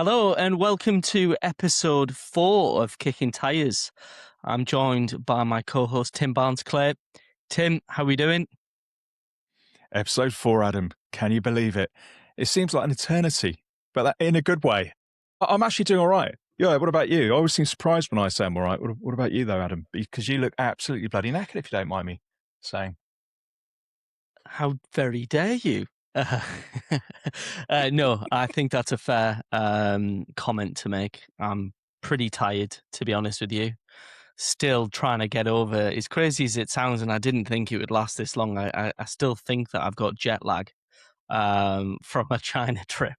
Hello and welcome to episode 4 of Kickin Tyres. I'm joined by my co-host Tim Barnes-Clay. Tim, how are we doing? Episode 4, Adam. Can you believe it? It seems like an eternity, but that in a good way. I'm actually doing all right. Yeah, what about you? I always seem surprised when I say I'm all right. What about you, though, Adam? Because you look absolutely bloody knackered, if you don't mind me saying. How very dare you? Uh, no, I think that's a fair comment to make. I'm pretty tired, to be honest with you. Still trying to get over, as crazy as it sounds, and I didn't think it would last this long. I still think that I've got jet lag from a China trip.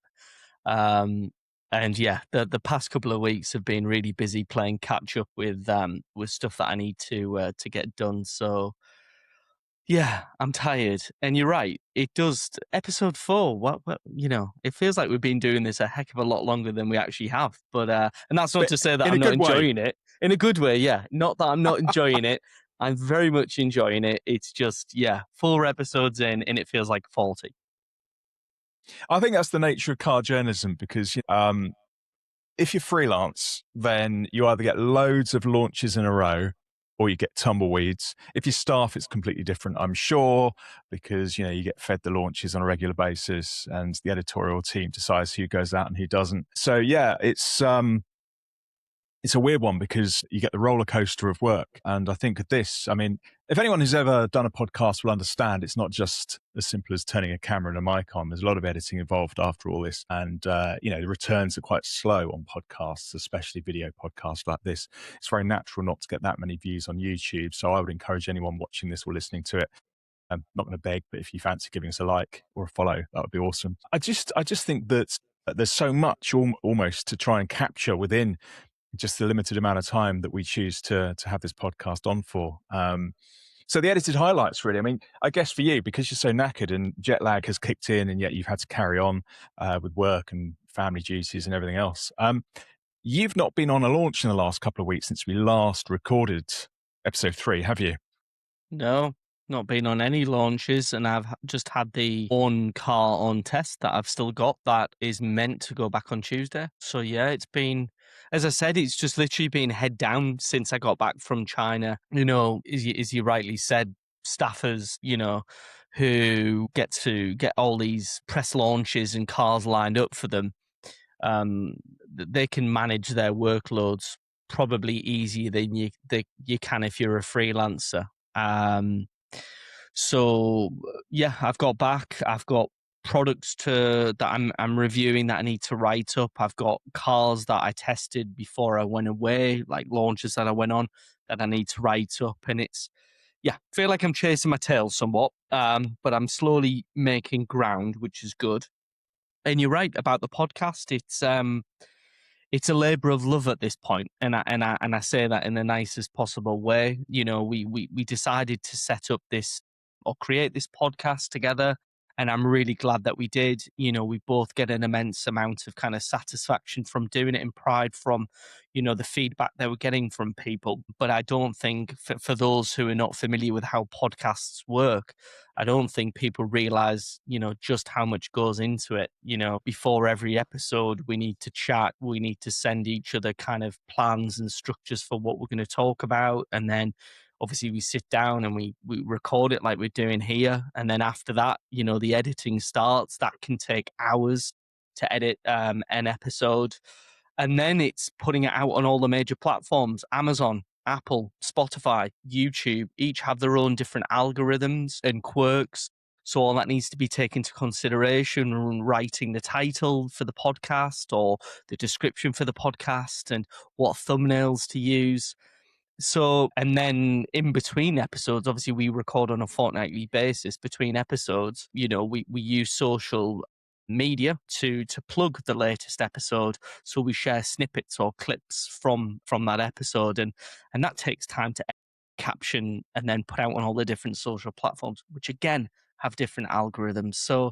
And yeah, the past couple of weeks have been really busy playing catch up with stuff that I need to get done. So yeah, I'm tired. And you're right. It does. Episode 4. What it feels like we've been doing this a heck of a lot longer than we actually have. But and that's not But to say that in I'm a not good way. enjoying it. In a good way, yeah. Not that I'm not enjoying it. I'm very much enjoying it. It's just, yeah, 4 episodes in and it feels like 40. I think that's the nature of car journalism because if you're freelance, then you either get loads of launches in a row or you get tumbleweeds. If you staff, it's completely different, I'm sure, because you get fed the launches on a regular basis and the editorial team decides who goes out and who doesn't. So yeah, it's a weird one because you get the roller coaster of work. And I think this, if anyone who's ever done a podcast will understand, it's not just as simple as turning a camera and a mic on. There's a lot of editing involved after all this. And, the returns are quite slow on podcasts, especially video podcasts like this. It's very natural not to get that many views on YouTube. So I would encourage anyone watching this or listening to it. I'm not going to beg, but if you fancy giving us a like or a follow, that would be awesome. I just think that there's so much almost to try and capture within just the limited amount of time that we choose to have this podcast on for. So the edited highlights, really. I guess for you, because you're so knackered and jet lag has kicked in and yet you've had to carry on with work and family duties and everything else. You've not been on a launch in the last couple of weeks since we last recorded episode 3, have you? No, not been on any launches, and I've just had the one car on test that I've still got that is meant to go back on Tuesday. So yeah, it's been, as I said, it's just literally been head down since I got back from China. As you rightly said, staffers, who get to get all these press launches and cars lined up for them, they can manage their workloads probably easier than you can if you're a freelancer. So yeah, I've got back. I've got products that I'm reviewing that I need to write up. I've got cars that I tested before I went away, like launches that I went on that I need to write up. And I feel like I'm chasing my tail somewhat. But I'm slowly making ground, which is good. And you're right about the podcast. It's a labor of love at this point, and I say that in the nicest possible way. We decided to set up this or create this podcast together, and I'm really glad that we did. We both get an immense amount of kind of satisfaction from doing it and pride from, the feedback that we're getting from people. But I don't think for those who are not familiar with how podcasts work, I don't think people realize, just how much goes into it. Before every episode, we need to chat, we need to send each other kind of plans and structures for what we're going to talk about. And then obviously we sit down and we record it like we're doing here. And then after that, the editing starts. That can take hours to edit an episode. And then it's putting it out on all the major platforms, Amazon, Apple, Spotify, YouTube, each have their own different algorithms and quirks. So all that needs to be taken into consideration when writing the title for the podcast or the description for the podcast and what thumbnails to use. So, and then in between episodes, obviously we record on a fortnightly basis between episodes. We use social media to plug the latest episode. So we share snippets or clips from that episode. And that takes time to caption and then put out on all the different social platforms, which again have different algorithms. So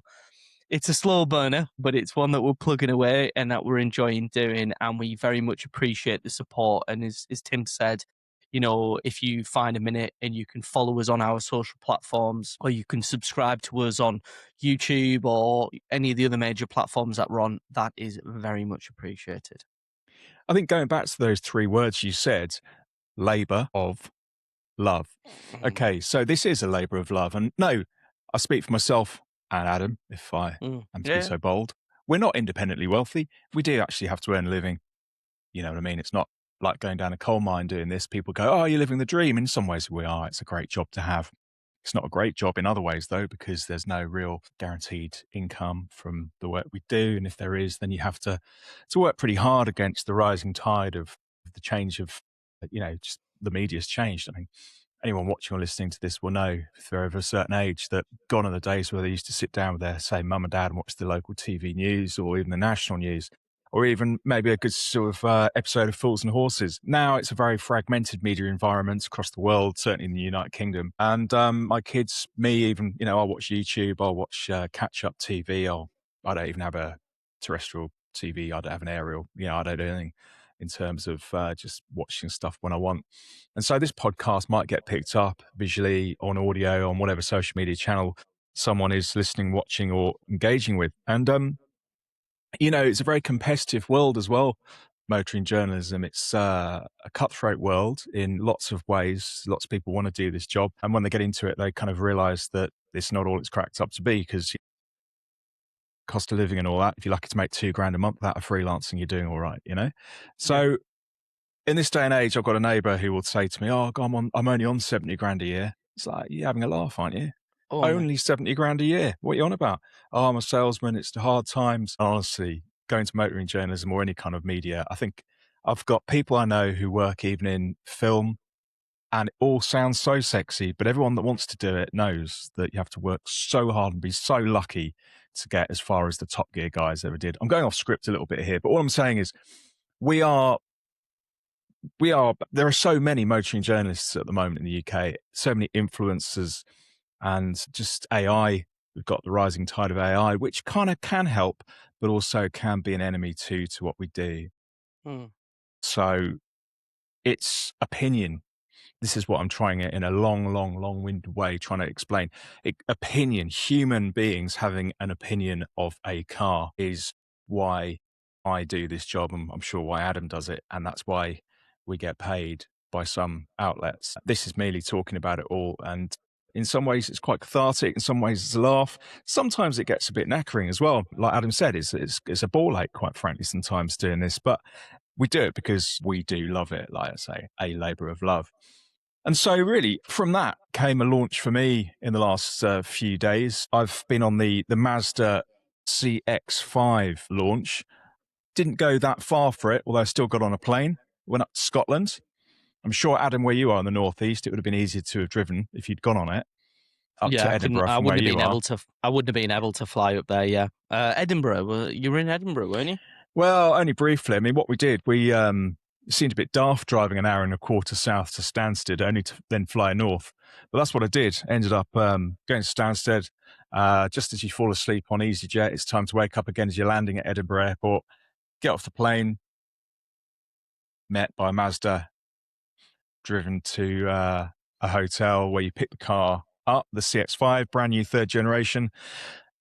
it's a slow burner, but it's one that we're plugging away and that we're enjoying doing. And we very much appreciate the support. And as Tim said, if you find a minute and you can follow us on our social platforms, or you can subscribe to us on YouTube or any of the other major platforms that we're on, that is very much appreciated. I think going back to those three words you said, labor of love. Mhm. Okay, so this is a labor of love. And no, I speak for myself and Adam, if I am to be Yeah. so bold. We're not independently wealthy. We do actually have to earn a living. You know what I mean? It's not like going down a coal mine doing this. People go, oh, you're living the dream. In some ways, we are. It's a great job to have. It's not a great job in other ways, though, because there's no real guaranteed income from the work we do. And if there is, then you have to work pretty hard against the rising tide of the change of, just the media's changed. I mean, anyone watching or listening to this will know, if they're over a certain age, that gone are the days where they used to sit down with their, say, mum and dad and watch the local TV news or even the national news, or even maybe a good sort of episode of Fools and Horses. Now it's a very fragmented media environment across the world, certainly in the United Kingdom. And my kids, me even, I'll watch YouTube, I'll watch catch-up TV, I don't even have a terrestrial TV, I don't have an aerial, I don't do anything in terms of just watching stuff when I want. And so this podcast might get picked up visually on audio on whatever social media channel someone is listening, watching, or engaging with. And, it's a very competitive world as well, motoring journalism. It's a cutthroat world in lots of ways. Lots of people want to do this job. And when they get into it, they kind of realize that it's not all it's cracked up to be, because cost of living and all that, if you're lucky to make $2,000 a month out of freelancing, you're doing all right, Yeah. So in this day and age, I've got a neighbour who will say to me, "Oh, God, I'm only on 70 grand a year." It's like, you're having a laugh, aren't you? Only. Only 70 grand a year. What are you on about? Oh, I'm a salesman. It's the hard times. Honestly, going to motoring journalism or any kind of media, I think I've got people I know who work even in film, and it all sounds so sexy, but everyone that wants to do it knows that you have to work so hard and be so lucky to get as far as the Top Gear guys ever did. I'm going off script a little bit here, but all I'm saying is we are there are so many motoring journalists at the moment in the UK, so many influencers, and just AI. We've got the rising tide of AI, which kind of can help, but also can be an enemy to what we do. Mm. So it's opinion. This is what I'm trying it in a long-winded way, trying to explain. Opinion, human beings having an opinion of a car is why I do this job, and I'm sure why Adam does it, and that's why we get paid by some outlets. This is merely talking about it all, and in some ways it's quite cathartic, in some ways it's a laugh. Sometimes it gets a bit knackering as well. Like Adam said, it's a ball ache, quite frankly, sometimes doing this, but we do it because we do love it, like I say, a labour of love. And so really from that came a launch for me in the last few days. I've been on the Mazda CX-5 launch. Didn't go that far for it, although I still got on a plane. Went up to Scotland. I'm sure, Adam, where you are in the northeast, it would have been easier to have driven if you'd gone on it up Yeah, to I couldn't. Edinburgh I from where wouldn't have you been are. able to. I wouldn't have been able to fly up there. Yeah, Edinburgh. You were in Edinburgh, weren't you? Well, only briefly. I mean, what we did, we seemed a bit daft driving an hour and a quarter south to Stansted, only to then fly north. But that's what I did. Ended up going to Stansted. Just as you fall asleep on EasyJet, it's time to wake up again as you're landing at Edinburgh Airport. Get off the plane, met by Mazda, driven to a hotel where you pick the car up, the CX-5, brand new third generation.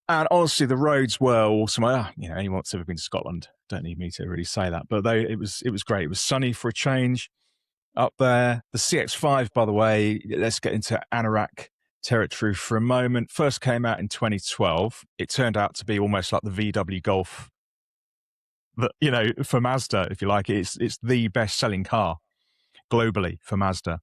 And honestly, the roads were awesome. Anyone that's ever been to Scotland, don't need me to really say that, but it was great. It was sunny for a change up there. The CX-5, by the way, let's get into Anorak territory for a moment. First came out in 2012. It turned out to be almost like the VW Golf, for Mazda, if you like. It's the best-selling car globally for Mazda.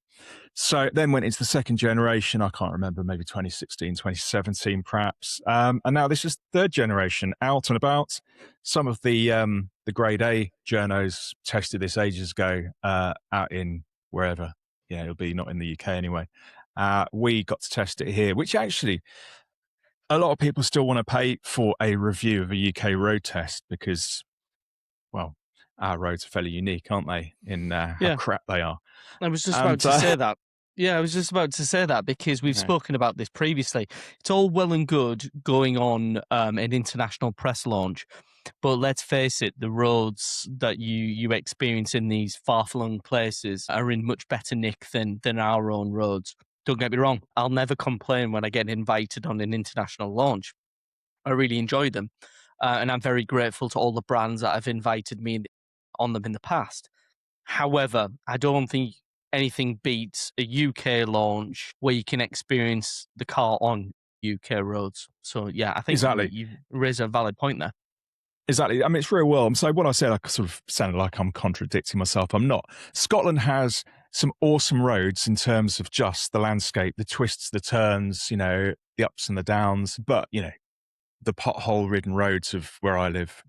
So it then went into the second generation. I can't remember, maybe 2016, 2017, perhaps. And now this is third generation, out and about. Some of the grade A journos tested this ages ago, out in wherever. Yeah, it'll be not in the UK anyway. We got to test it here, which actually a lot of people still want to pay for a review of a UK road test because, well, our roads are fairly unique, aren't they, in how Yeah, crap they are. I was just about And to say that. Yeah, I was just about to say that because we've yeah. spoken about this previously. It's all well and good going on an international press launch, But let's face it, the roads that you experience in these far-flung places are in much better nick than our own roads. Don't get me wrong, I'll never complain when I get invited on an international launch. I really enjoy them. And I'm very grateful to all the brands that have invited me on them in the past. However, I don't think anything beats a UK launch where you can experience the car on UK roads. So yeah, I think Exactly. you raise a valid point there. Exactly. I mean, it's real well. So what I said, I sort of sounded like I'm contradicting myself. I'm not. Scotland has some awesome roads in terms of just the landscape, the twists, the turns, the ups and the downs. But, the pothole-ridden roads of where I live,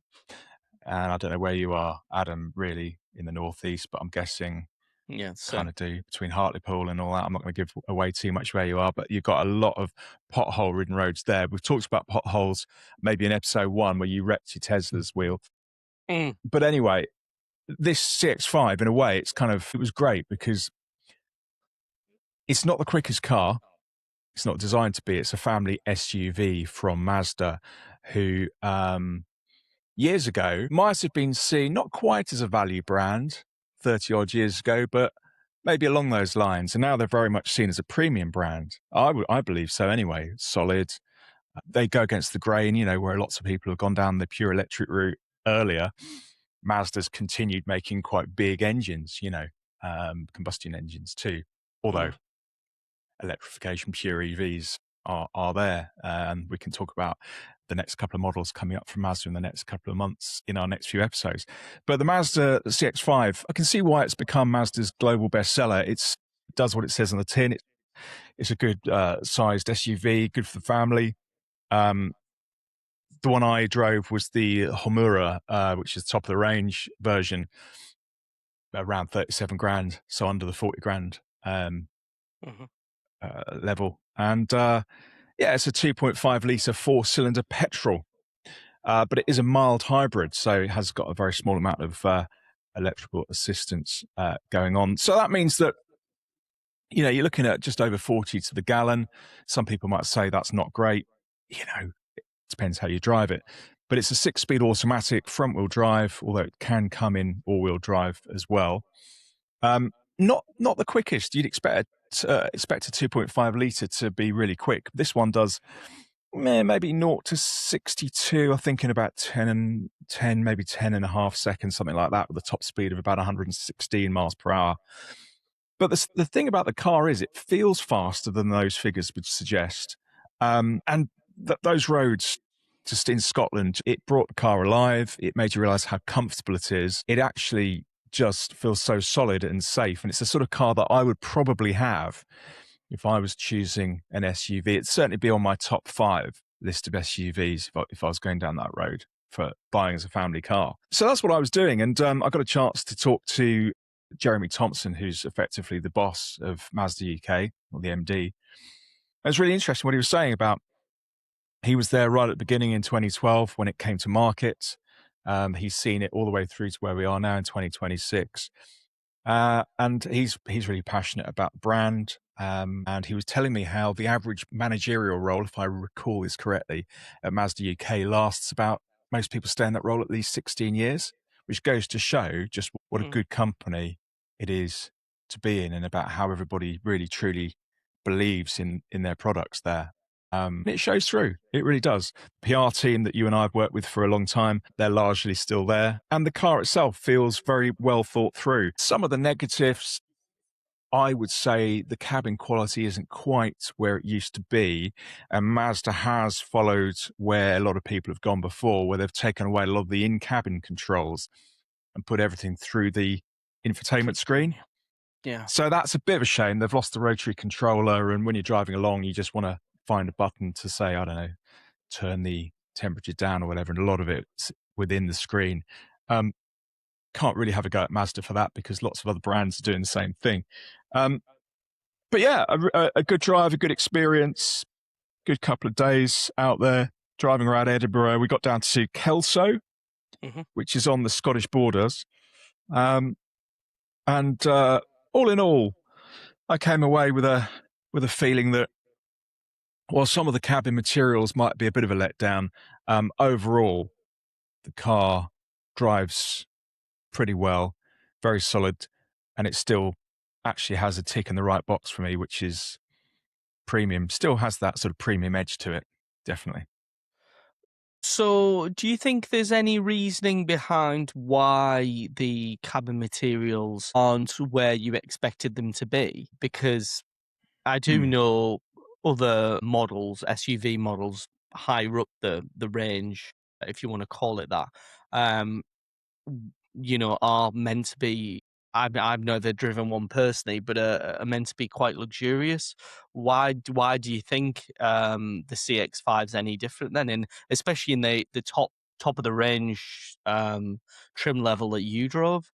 and I don't know where you are, Adam, really, in the northeast, but I'm guessing Yeah, kind same. of do between Hartlepool and all that. I'm not going to give away too much where you are, but you've got a lot of pothole-ridden roads there. We've talked about potholes maybe in episode 1 where you wrecked your Tesla's wheel. Mm. But anyway, this CX-5, in a way, it was great because it's not the quickest car. It's not designed to be. It's a family SUV from Mazda, who years ago might have been seen not quite as a value brand 30 odd years ago, but maybe along those lines. And now they're very much seen as a premium brand. I believe so anyway. Solid. They go against the grain, where lots of people have gone down the pure electric route earlier. Mazda's continued making quite big engines, combustion engines too. Although electrification, pure EVs are there. And we can talk about the next couple of models coming up from Mazda in the next couple of months in our next few episodes. But the Mazda CX-5, I can see why it's become Mazda's global bestseller. It does what it says on the tin. It's a good sized SUV, good for the family. The one I drove was the Homura, which is top of the range version, around 37 grand, so under the 40 grand level. And it's a 2.5 litre 4-cylinder petrol, but it is a mild hybrid, so it has got a very small amount of electrical assistance going on. So that means that you're looking at just over 40 to the gallon. Some people might say that's not great. It depends how you drive it. But it's a 6-speed automatic front-wheel drive, although it can come in all-wheel drive as well. Not the quickest. You'd expect a 2.5 litre to be really quick. This one does maybe 0 to 62, I think, in about 10, maybe 10 and a half seconds, something like that, with a top speed of about 116 miles per hour. But the thing about the car is it feels faster than those figures would suggest. And those roads, just in Scotland, it brought the car alive. It made you realize how comfortable it is. It actually just feels so solid and safe. And it's the sort of car that I would probably have if I was choosing an SUV. It'd certainly be on my top 5 list of SUVs if I was going down that road for buying as a family car. So that's what I was doing. And I got a chance to talk to Jeremy Thompson, who's effectively the boss of Mazda UK, or the MD. It was really interesting what he was saying about he was there right at the beginning in 2012 when it came to market. He's seen it all the way through to where we are now in 2026. And he's really passionate about the brand. And he was telling me how the average managerial role, if I recall this correctly, at Mazda UK lasts about, most people stay in that role at least 16 years, which goes to show just what a good company it is to be in and about how everybody really truly believes in their products there. It shows through. It really does. The PR team that you and I have worked with for a long time, they're largely still there. And the car itself feels very well thought through. Some of the negatives, I would say the cabin quality isn't quite where it used to be. And Mazda has followed where a lot of people have gone before, where they've taken away a lot of the in-cabin controls and put everything through the infotainment screen. Yeah. So that's a bit of a shame. They've lost the rotary controller. And when you're driving along, you just want to find a button to say, I don't know, turn the temperature down or whatever. And a lot of it's within the screen. Can't really have a go at Mazda for that because lots of other brands are doing the same thing. But yeah, a good drive, a good experience, good couple of days out there driving around Edinburgh. We got down to Kelso, which is on the Scottish borders. And all in all, I came away with a feeling that while some of the cabin materials might be a bit of a letdown, overall, The car drives pretty well, very solid, and it still actually has a tick in the right box for me, which is premium. Still has that sort of premium edge to it, definitely. So, do you think there's any reasoning behind why the cabin materials aren't where you expected them to be? Because I do Mm. know other models, SUV models, higher up the range, if you want to call it that, um, are meant to be. I've never driven one personally, but are meant to be quite luxurious. Why do you think the CX-5 is any different then? And especially in the top of the range trim level that you drove.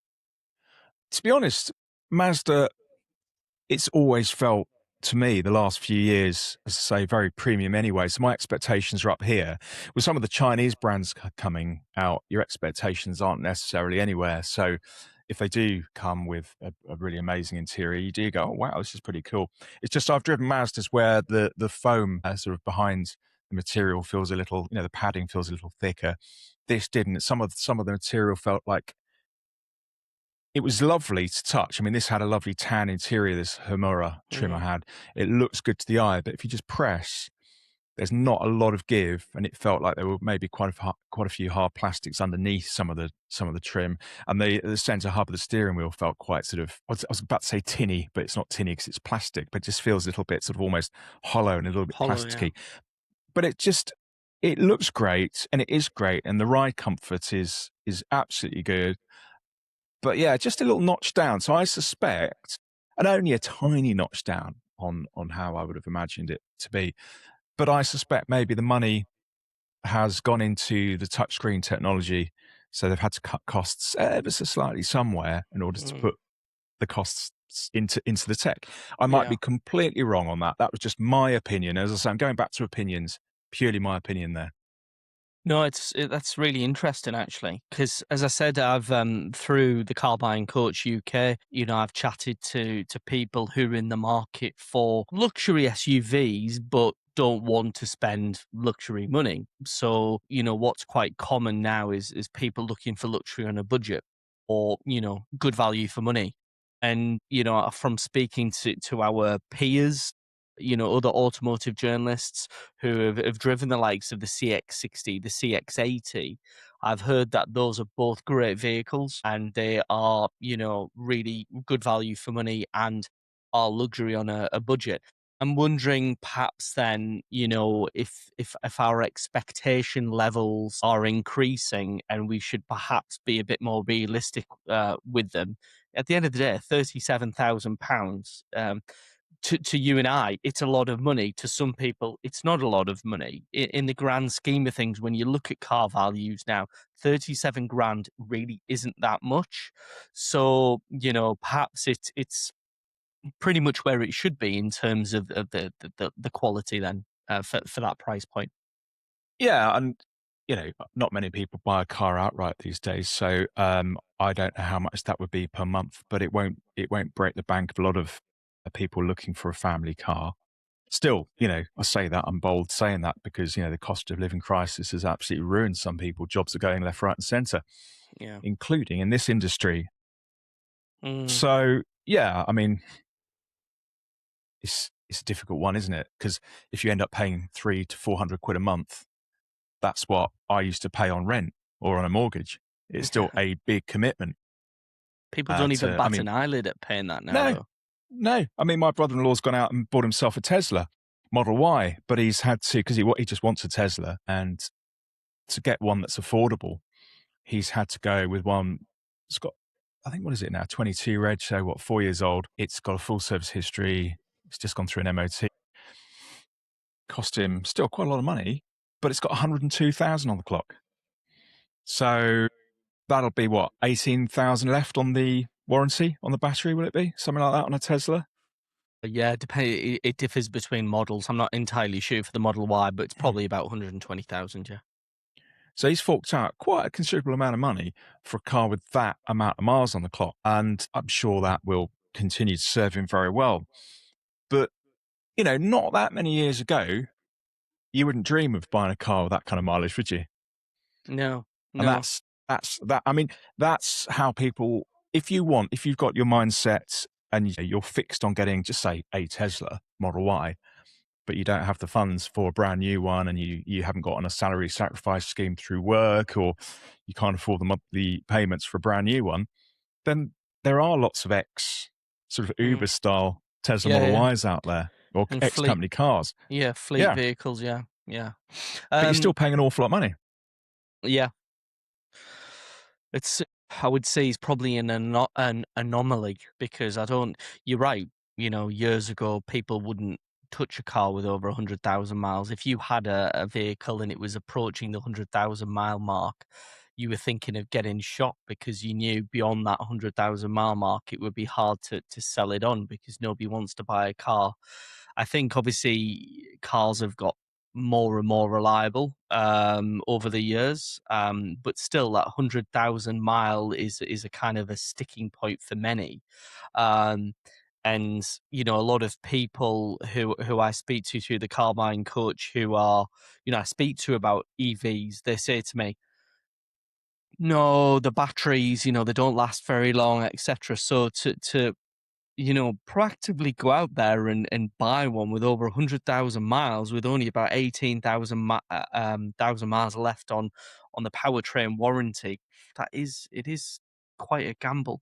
To be honest, Mazda, it's always felt to me the last few years, as I say, very premium anyway. So my expectations are up here. With some of the Chinese brands coming out, your expectations aren't necessarily anywhere. So if they do come with a really amazing interior, you do go, oh, wow, this is pretty cool. It's just I've driven Mazdas where the foam sort of behind the material feels a little, the padding feels a little thicker. This didn't. Some of the material felt like it was lovely to touch. I mean, this had a lovely tan interior, this Homura trim I Mm, had. It looks good to the eye, but if you just press, there's not a lot of give, and it felt like there were maybe quite a few hard plastics underneath some of the trim, and the center hub of the steering wheel felt quite sort of. I was about to say tinny, but it's not tinny because it's plastic, but it just feels a little bit sort of almost hollow and a little bit hollow, yeah. plasticky. But it looks great, and it is great, and the ride comfort is absolutely good. But yeah, just a little notch down. So I suspect, and only a tiny notch down on how I would have imagined it to be. But I suspect maybe the money has gone into the touchscreen technology, so they've had to cut costs ever so slightly somewhere in order to Mm, put the costs into the tech. I might yeah. be completely wrong on that. That was just my opinion. As I say, I'm going back to opinions, purely my opinion there. No, that's really interesting actually, because as I said, I've through the Car Buying Coach UK, I've chatted to people who are in the market for luxury SUVs, but don't want to spend luxury money. So, what's quite common now is people looking for luxury on a budget or, good value for money. And, from speaking to our peers, other automotive journalists who have driven the likes of the CX-60, the CX-80. I've heard that those are both great vehicles and they are, really good value for money and are luxury on a budget. I'm wondering perhaps then, if our expectation levels are increasing and we should perhaps be a bit more realistic with them. At the end of the day, £37,000 to you and I, it's a lot of money. To some people, it's not a lot of money. In the grand scheme of things, when you look at car values now, 37 grand really isn't that much. So, perhaps it's pretty much where it should be in terms of the quality then for that price point. Yeah, and not many people buy a car outright these days, so I don't know how much that would be per month, but it won't break the bank of a lot of people looking for a family car. Still, I say that I'm bold saying that because the cost of living crisis has absolutely ruined some people. Jobs are going left, right, and centre, Yeah. including in this industry. Mm, So yeah, I mean, it's a difficult one, isn't it? Because if you end up paying 300 to 400 quid a month, that's what I used to pay on rent or on a mortgage. It's still yeah. a big commitment. People don't even I bat mean, an eyelid at paying that now, no, though. no. I mean, my brother-in-law's gone out and bought himself a Tesla Model Y, but he's had to because he just wants a Tesla, and to get one that's affordable, he's had to go with one. It's got, I think, what is it now? 22 reg, so what? 4 years old. It's got a full service history. It's just gone through an MOT. Cost him still quite a lot of money, but it's got 102,000 on the clock. So that'll be what, 18,000 left on the warranty on the battery, will it be? Something like that on a Tesla? Yeah, it differs between models. I'm not entirely sure for the Model Y, but it's probably about 120,000, yeah. So he's forked out quite a considerable amount of money for a car with that amount of miles on the clock. And I'm sure that will continue to serve him very well. But, not that many years ago, you wouldn't dream of buying a car with that kind of mileage, would you? No. And No. I mean, that's how people, if you've got your mindset and you're fixed on getting, just say, a Tesla Model Y, but you don't have the funds for a brand new one, and you haven't got on a salary sacrifice scheme through work, or you can't afford the monthly payments for a brand new one, then there are lots of sort of Mm. Uber style Tesla Yeah, Model yeah. Ys out there, or And X company cars. fleet Yeah, vehicles, yeah. Yeah. but you're still Um, paying an awful lot of money. yeah. It's I would say it's probably an anomaly because I don't you're right, years ago, people wouldn't touch a car with over 100,000 miles. If you had a vehicle and it was approaching the 100,000-mile mark, you were thinking of getting shot because you knew beyond that 100,000-mile mark, it would be hard to sell it on because nobody wants to buy a car. I think obviously cars have got more and more reliable over the years. But still, that 100,000 mile is a kind of a sticking point for many. Um, and a lot of people who I speak to through the car buying coach, who are I speak to about EVs, they say to me, "No, the batteries, they don't last very long, etc." So to proactively go out there and buy one with over 100,000 miles, with only about 18,000 thousand miles left on the powertrain warranty. It is quite a gamble.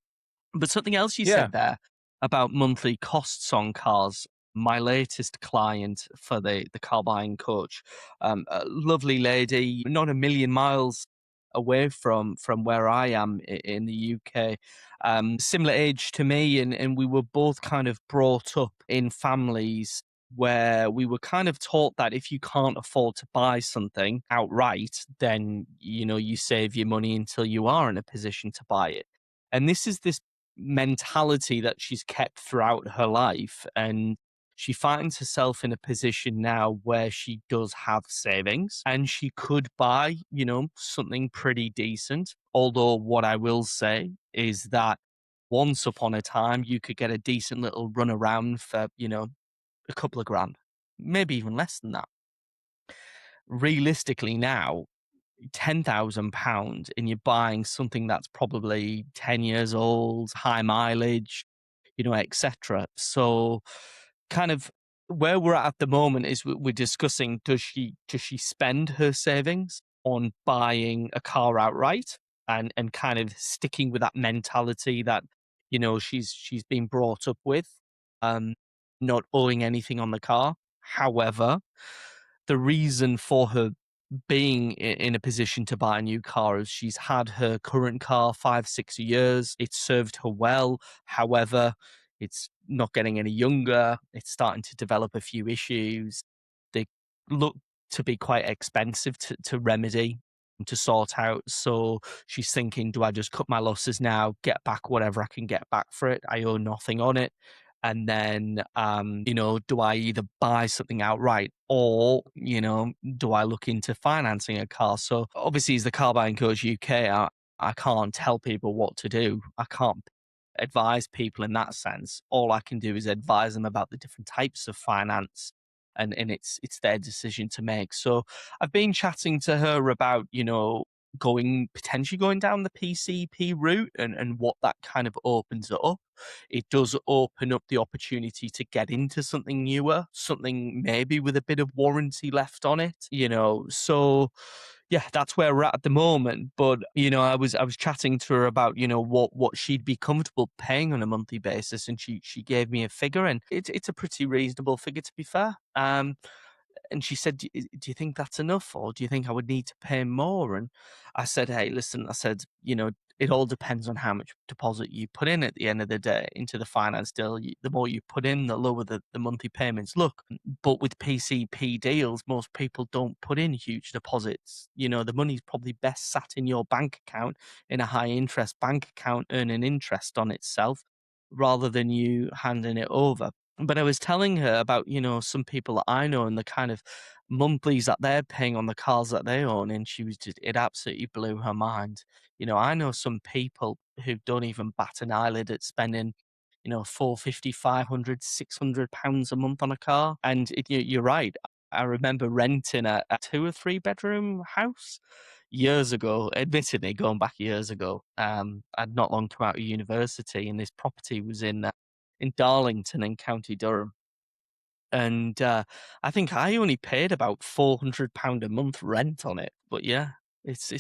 But something else you Yeah, said there about monthly costs on cars. My latest client for the car buying coach, a lovely lady, not a million miles away from where I am in the UK. Similar age to me, and we were both kind of brought up in families where we were kind of taught that if you can't afford to buy something outright, then you save your money until you are in a position to buy it. And this mentality that she's kept throughout her life, and she finds herself in a position now where she does have savings and she could buy, something pretty decent. Although what I will say is that once upon a time you could get a decent little run around for, a couple of grand, maybe even less than that. Realistically now, £10,000 and you're buying something that's probably 10 years old, high mileage, etc. So, kind of where we're at the moment is we're discussing, does she spend her savings on buying a car outright, and kind of sticking with that mentality that she's been brought up with, um, not owing anything on the car. However, the reason for her being in a position to buy a new car is she's had her current car 5 6 years. It's served her well. However, it's not getting any younger. It's starting to develop a few issues. They look to be quite expensive to remedy and to sort out. So she's thinking, do I just cut my losses now, get back whatever I can get back for it? I owe nothing on it. And then, do I either buy something outright, or, do I look into financing a car? So obviously, as the car buying coach UK, I can't tell people what to do. I can't advise people in that sense. All I can do is advise them about the different types of finance, and it's their decision to make. So I've been chatting to her about, potentially going down the PCP route, and what that kind of opens up. It does open up the opportunity to get into something newer, something maybe with a bit of warranty left on it, So yeah, that's where we're at the moment. But I was chatting to her about what she'd be comfortable paying on a monthly basis, and she gave me a figure, and it's a pretty reasonable figure, to be fair. And she said, do you think that's enough, or do you think I would need to pay more? And I said, hey, listen, I said, it all depends on how much deposit you put in at the end of the day into the finance deal. The more you put in, the lower the monthly payments look. But with PCP deals, most people don't put in huge deposits. The money's probably best sat in your bank account, in a high interest bank account, earning interest on itself, rather than you handing it over. But I was telling her about, some people that I know and the kind of monthlies that they're paying on the cars that they own, and it absolutely blew her mind. I know some people who don't even bat an eyelid at spending, 450, 500, £600 a month on a car. And you're right. I remember renting a 2 or 3 bedroom house. years ago, admittedly going back years ago, I'd not long come out of university, and this property was in Darlington in County Durham. And I think I only paid about £400 a month rent on it. But yeah, it's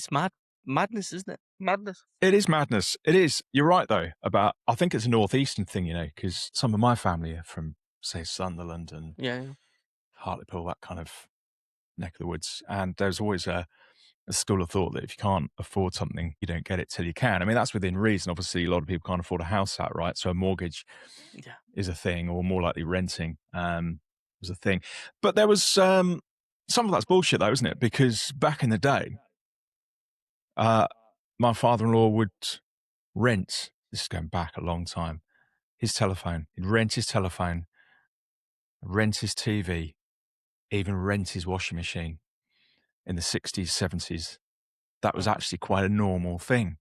madness, isn't it? Madness. It is madness. It is. You're right, though, about, I think it's a Northeastern thing, because some of my family are from, say, Sunderland and Yeah, yeah. Hartlepool, that kind of neck of the woods. And there's always a school of thought that if you can't afford something, you don't get it till you can. I mean, that's within reason. Obviously, a lot of people can't afford a house outright. So a mortgage Yeah. is a thing, or more likely renting was a thing. But there was some of that's bullshit, though, isn't it? Because back in the day, my father-in-law would rent, this is going back a long time, his telephone. He'd rent his telephone, rent his TV, even rent his washing machine in the 60s, 70s. That was Mhm. actually quite a normal thing.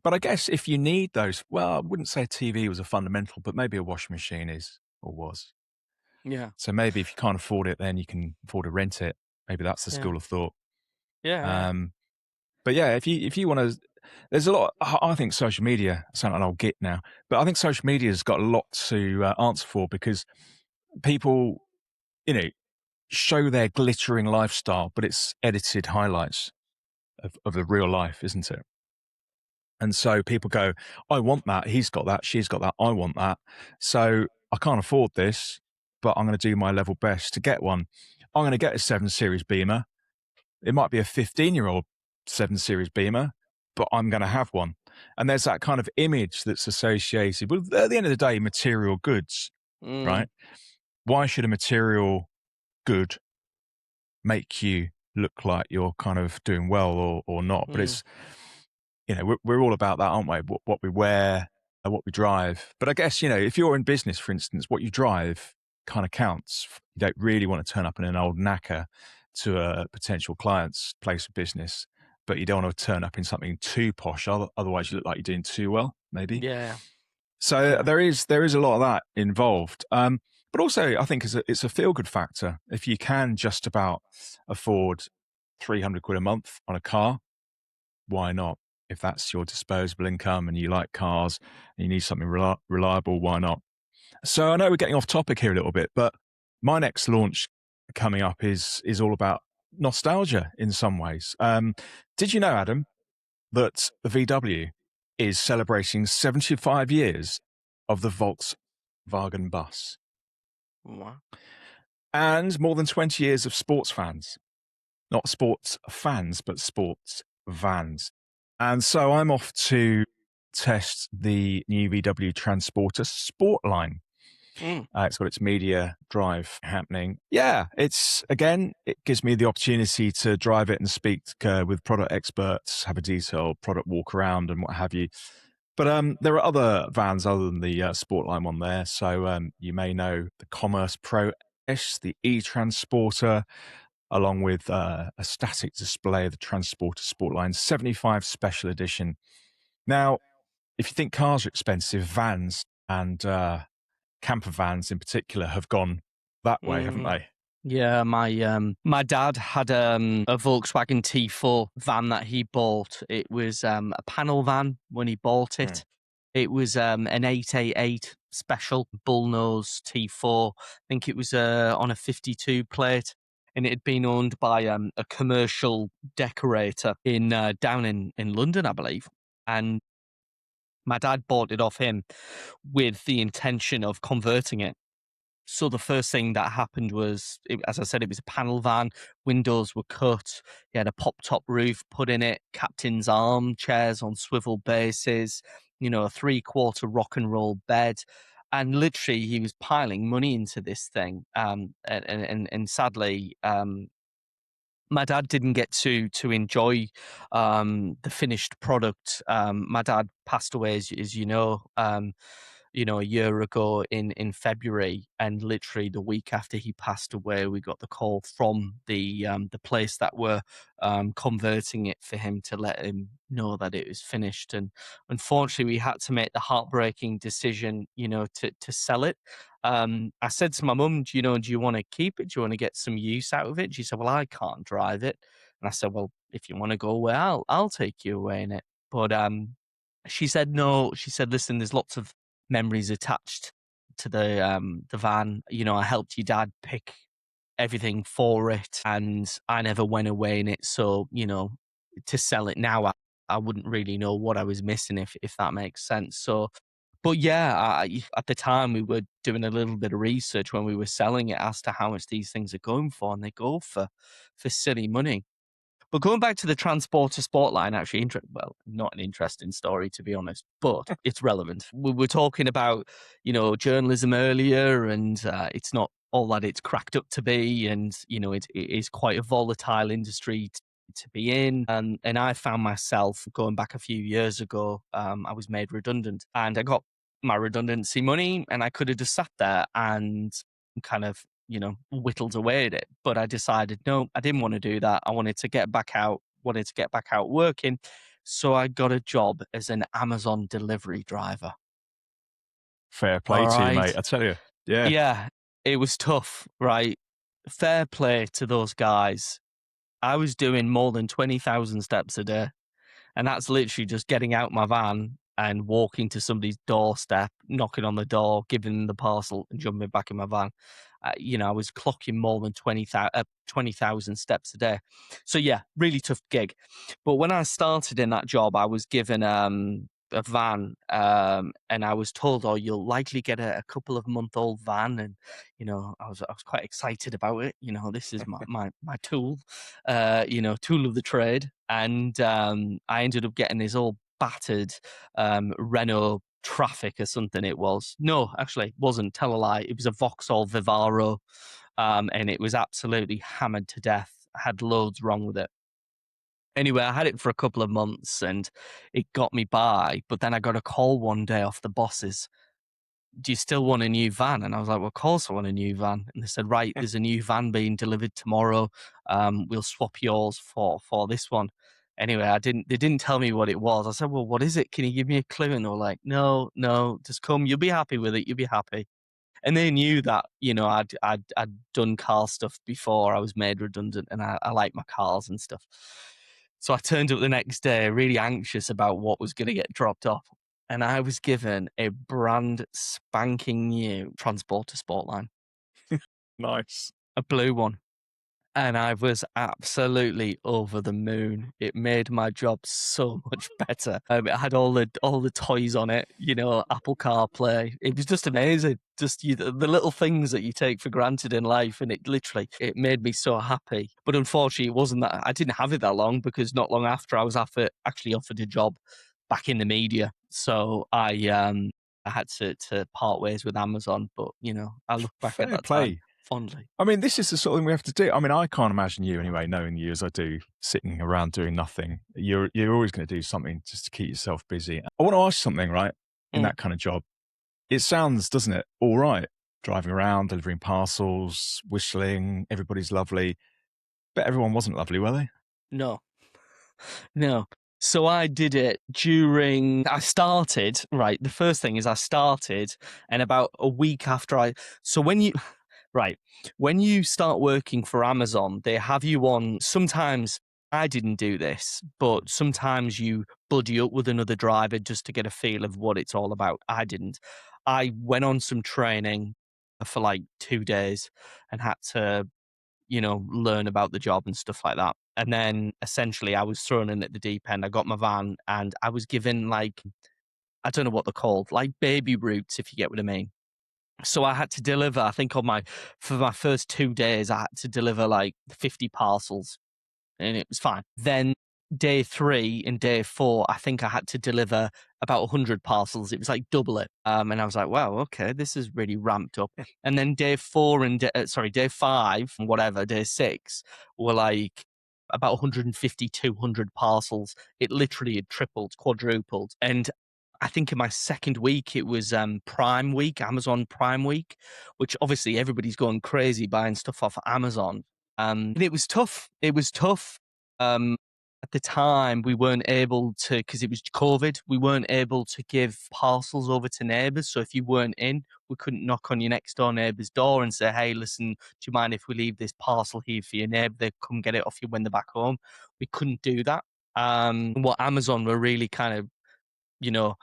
But I guess if you need those, well, I wouldn't say a TV was a fundamental, but maybe a washing machine is or was. Yeah. So maybe if you can't afford it, then you can afford to rent it. Maybe that's the Yeah. school of thought. Yeah. Yeah. Um, but yeah, if you want to, there's a lot. I think social media. I sound like an old git now, but I think social media has got a lot to answer for because people, you know, show their glittering lifestyle, but it's edited highlights of the real life, isn't it? And so people go, I want that. He's got that. She's got that. I want that. So I can't afford this, but I'm going to do my level best to get one. I'm going to get a 7 Series Beamer. It might be a 15-year-old 7 Series Beamer, but I'm going to have one. And there's that kind of image that's associated with, at the end of the day, material goods, Mm. right? Why should a material good make you look like you're kind of doing well or not? But Mm. it's, we're all about that, aren't we? What we wear and what we drive. But I guess, if you're in business, for instance, what you drive kind of counts. You don't really want to turn up in an old knacker to a potential client's place of business, but you don't want to turn up in something too posh. Otherwise, you look like you're doing too well, maybe. Yeah. So Yeah. there is a lot of that involved. But also, I think it's a feel good factor. If you can just about afford 300 quid a month on a car, why not? If that's your disposable income and you like cars and you need something reliable, why not? So I know we're getting off topic here a little bit, but my next launch coming up is all about nostalgia in some ways. Did you know, Adam, that the VW is celebrating 75 years of the Volkswagen bus Wow. and more than 20 years of sports fans? Not sports fans, but sports vans. And so I'm off to test the new VW Transporter Sportline. Mm. It's got its media drive happening. Yeah, it gives me the opportunity to drive it and speak with product experts, have a detailed product walk around and what have you. But there are other vans other than the Sportline one there. So you may know the Commerce Pro S, the e-Transporter, along with a static display of the Transporter Sportline 75 Special Edition. Now, if you think cars are expensive, vans and camper vans in particular have gone that way, haven't Mm. they? Yeah, my dad had a Volkswagen T4 van that he bought. It was a panel van when he bought Mm. it. It was an 888 special bullnose T4. I think it was on a 52 plate, and it had been owned by a commercial decorator in down in London, I believe. And my dad bought it off him with the intention of converting it. So the first thing that happened was, as I said, it was a panel van. Windows were cut. He had a pop-top roof put in it. Captain's armchairs on swivel bases. A three-quarter rock and roll bed, and literally he was piling money into this thing. And sadly, my dad didn't get to enjoy the finished product. My dad passed away, as a year ago in February, and literally the week after he passed away, we got the call from the place that were converting it for him to let him know that it was finished. And unfortunately, we had to make the heartbreaking decision, to sell it. I said to my mum, do you want to keep it? Do you want to get some use out of it? She said, well, I can't drive it. And I said, well, if you want to go away, I'll take you away in it. But she said no. She said, listen, there's lots of memories attached to the van. You know, I helped your dad pick everything for it, and I never went away in it. So, you know, to sell it now, I wouldn't really know what I was missing, if that makes sense. So, but yeah, at the time we were doing a little bit of research when we were selling it as to how much these things are going for, and they go for silly money. But going back to the Transporter Sportline, actually, well, not an interesting story, to be honest, but it's relevant. We were talking about, you know, journalism earlier, and it's not all that it's cracked up to be, and you know, it is quite a volatile industry to be in. And I found myself going back a few years ago. I was made redundant, and I got my redundancy money, and I could have just sat there and kind of, you know, whittled away at it. But I decided, no, I didn't want to do that. I wanted to get back out, working. So I got a job as an Amazon delivery driver. Fair play All to you, mate. right. I tell you. Yeah. Yeah, it was tough, right? Fair play to those guys. I was doing more than 20,000 steps a day. And that's literally just getting out my van and walking to somebody's doorstep, knocking on the door, giving them the parcel, and jumping back in my van. You know, I was clocking more than 20,000 steps a day. So, yeah, really tough gig. But when I started in that job, I was given a van, and I was told, oh, you'll likely get a couple of month-old van. And, you know, I was quite excited about it. You know, this is my tool, you know, tool of the trade. And I ended up getting this all battered Renault Traffic or something it was. No, actually, it wasn't. Tell a lie. It was a Vauxhall Vivaro, and it was absolutely hammered to death. I had loads wrong with it. Anyway, I had it for a couple of months and it got me by. But then I got a call one day off the bosses. Do you still want a new van? And I was like, well, of course I want a new van. And they said, right, there's a new van being delivered tomorrow. We'll swap yours for this one. Anyway, they didn't tell me what it was. I said, well, what is it? Can you give me a clue? And they were like, no, just come. You'll be happy with it. You'll be happy. And they knew that, you know, I'd done car stuff before I was made redundant, and I like my cars and stuff. So I turned up the next day really anxious about what was going to get dropped off. And I was given a brand spanking new Transporter Sportline, Nice. a blue one. And I was absolutely over the moon. It made my job so much better. It had all the toys on it, you know, Apple CarPlay. It was just amazing. Just the little things that you take for granted in life, and it made me so happy. But unfortunately, it wasn't that. I didn't have it that long, because not long after I was actually offered a job back in the media. So I had to part ways with Amazon. But you know, I look back at Fair that time play. fondly. I mean, this is the sort of thing we have to do. I mean, I can't imagine you anyway, knowing you as I do, sitting around doing nothing. You're always going to do something just to keep yourself busy. I want to ask you something, right? In Mm, that kind of job, it sounds, doesn't it, all right, driving around, delivering parcels, whistling, everybody's lovely. But everyone wasn't lovely, were they? no. No. So I did it during, I started, right. The first thing is I started, and about a week after so when you, right, when you start working for Amazon, they have you on, sometimes I didn't do this, but sometimes you buddy up with another driver just to get a feel of what it's all about. I didn't. I went on some training for like 2 days and had to, you know, learn about the job and stuff like that. And then essentially I was thrown in at the deep end. I got my van and I was given like, I don't know what they're called, like baby routes, if you get what I mean. So I had to deliver, I think for my first 2 days, I had to deliver like 50 parcels, and it was fine. Then day 3 and day 4, I think I had to deliver about 100 parcels. It was like double it. And I was like, wow, okay, this is really ramped up. And then day 4 and day 5, whatever, day 6 were like about 150, 200 parcels. It literally had tripled, quadrupled. And I think in my second week, it was Prime Week, Amazon Prime Week, which obviously everybody's going crazy buying stuff off Amazon. And it was tough. It was tough. At the time, we weren't able to, because it was COVID, we weren't able to give parcels over to neighbours. So if you weren't in, we couldn't knock on your next door neighbour's door and say, hey, listen, do you mind if we leave this parcel here for your neighbour? They come get it off you when they're back home. We couldn't do that. What Amazon were really kind of, you know,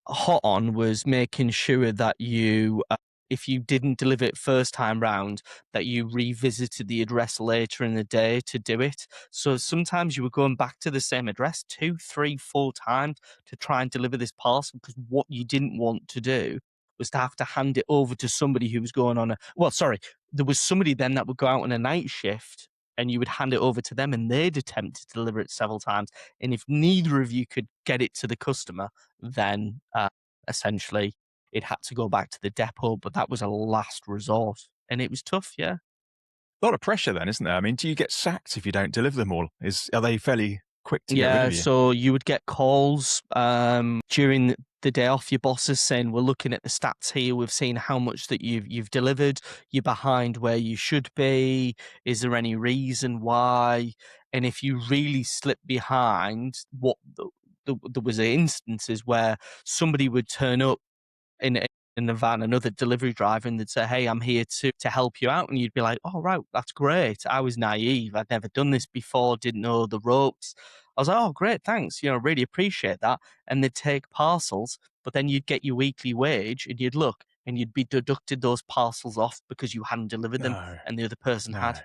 hot on was making sure that if you didn't deliver it first time round, that you revisited the address later in the day to do it. So sometimes you were going back to the same address 2, 3, 4 times to try and deliver this parcel, because what you didn't want to do was to have to hand it over to somebody who was going on there was somebody then that would go out on a night shift, and you would hand it over to them and they'd attempt to deliver it several times. And if neither of you could get it to the customer, then essentially it had to go back to the depot. But that was a last resort, and it was tough. Yeah. A lot of pressure then, isn't there? I mean, do you get sacked if you don't deliver them all? Are they fairly quick to get rid Yeah, of you? so you would get calls during the day off your bosses saying, we're looking at the stats here, we've seen how much that you've delivered, you're behind where you should be, is there any reason why? And if you really slip behind, there was instances where somebody would turn up in in the van, another delivery driver, and they'd say, hey, I'm here to help you out. And you'd be like, oh, right, that's great. I was naive. I'd never done this before, didn't know the ropes. I was like, oh, great, thanks. Really appreciate that. And they'd take parcels, but then you'd get your weekly wage and you'd look and you'd be deducted those parcels off because you hadn't delivered them No, and the other person no. had.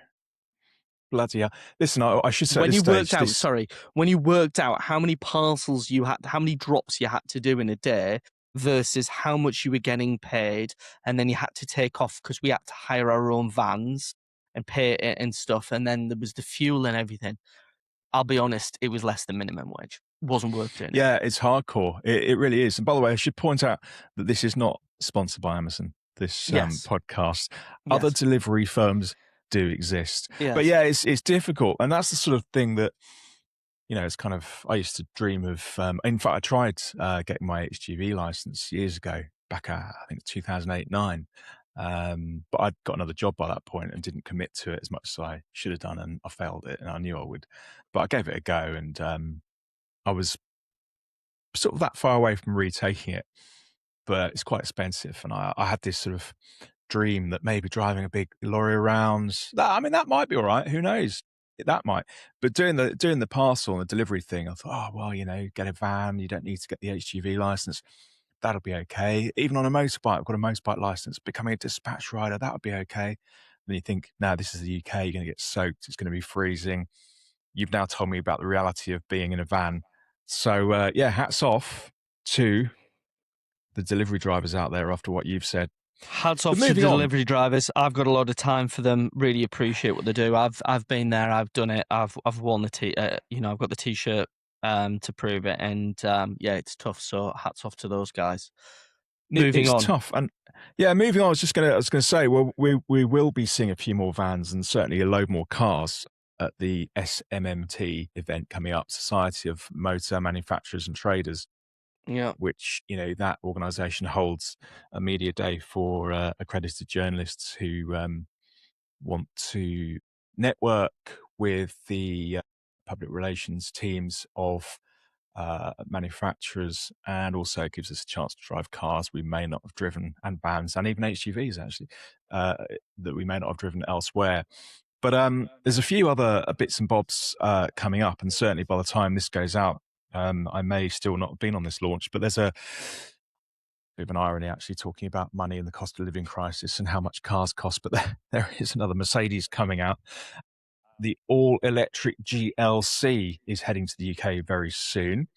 Bloody hell. Listen, I should say at When this you worked stage, out, this, sorry, when you worked out how many parcels you had, how many drops you had to do in a day versus how much you were getting paid, and then you had to take off because we had to hire our own vans and pay it and stuff, and then there was the fuel and everything. I'll be honest, it was less than minimum wage. Wasn't worth doing it. yeah, it's hardcore. It really is. And by the way, I should point out that this is not sponsored by Amazon, this Yes, podcast. Other yes, delivery firms do exist. But yes. yeah, it's difficult. And that's the sort of thing that, it's kind of, I used to dream of, in fact, I tried getting my HGV license years ago, back, I think 2008, 9. But I'd got another job by that point and didn't commit to it as much as I should have done. And I failed it and I knew I would, but I gave it a go. And I was sort of that far away from retaking it, but it's quite expensive. And I had this sort of dream that maybe driving a big lorry around, that might be all right. Who knows? That might. But doing the parcel and the delivery thing, I thought, oh, well, get a van. You don't need to get the HGV license. That'll be okay. Even on a motorbike, I've got a motorbike license. Becoming a dispatch rider, that would be okay. Then you think, now this is the UK. You're going to get soaked. It's going to be freezing. You've now told me about the reality of being in a van. So, yeah, hats off to the delivery drivers out there after what you've said. Hats But off to moving the on, delivery drivers. I've got a lot of time for them. Really appreciate what they do. I've been there. I've done it. I've worn I've got the t-shirt to prove it. And yeah, it's tough. So hats off to those guys. Moving it's on. tough. And yeah, moving on, I was going to say, well, we will be seeing a few more vans and certainly a load more cars at the SMMT event coming up, Society of Motor Manufacturers and Traders, Yeah. which, that organization holds a media day for accredited journalists who want to network with the public relations teams of manufacturers, and also gives us a chance to drive cars we may not have driven, and vans, and even HGVs actually, that we may not have driven elsewhere. But there's a few other bits and bobs coming up, and certainly by the time this goes out, I may still not have been on this launch, but there's a bit of an irony actually talking about money and the cost of living crisis and how much cars cost, but there is another Mercedes coming out. The all-electric GLC is heading to the UK very soon.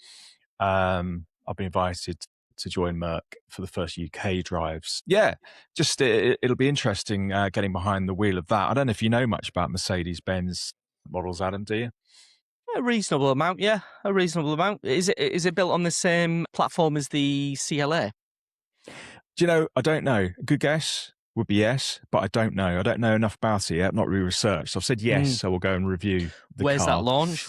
I've been invited to join Merck for the first UK drives. Yeah, just it'll be interesting getting behind the wheel of that. I don't know if you know much about Mercedes-Benz models, Adam, do you? A reasonable amount, yeah. A reasonable amount. Is it built on the same platform as the CLA? Do you know, I don't know. Good guess would be yes, but I don't know. I don't know enough about it yet. I've not really researched. I've said yes, Mm. so we'll go and review the Where's that car. launch?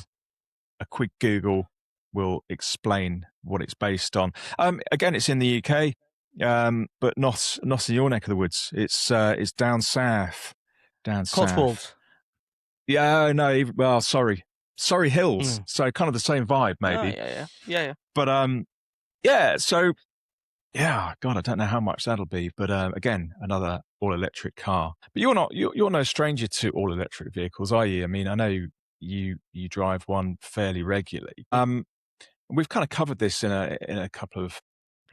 A quick Google will explain what it's based on. Again, it's in the UK, but not in your neck of the woods. It's down south. Down south. Cotswolds. Yeah, no. Well, sorry. Surrey Hills. Mm. So kind of the same vibe, Oh, maybe. yeah, yeah. Yeah, yeah. But yeah, so yeah, God, I don't know how much that'll be, but again, another all-electric car. But you're no stranger to all-electric vehicles, are you? I mean, I know you drive one fairly regularly. We've kind of covered this in a couple of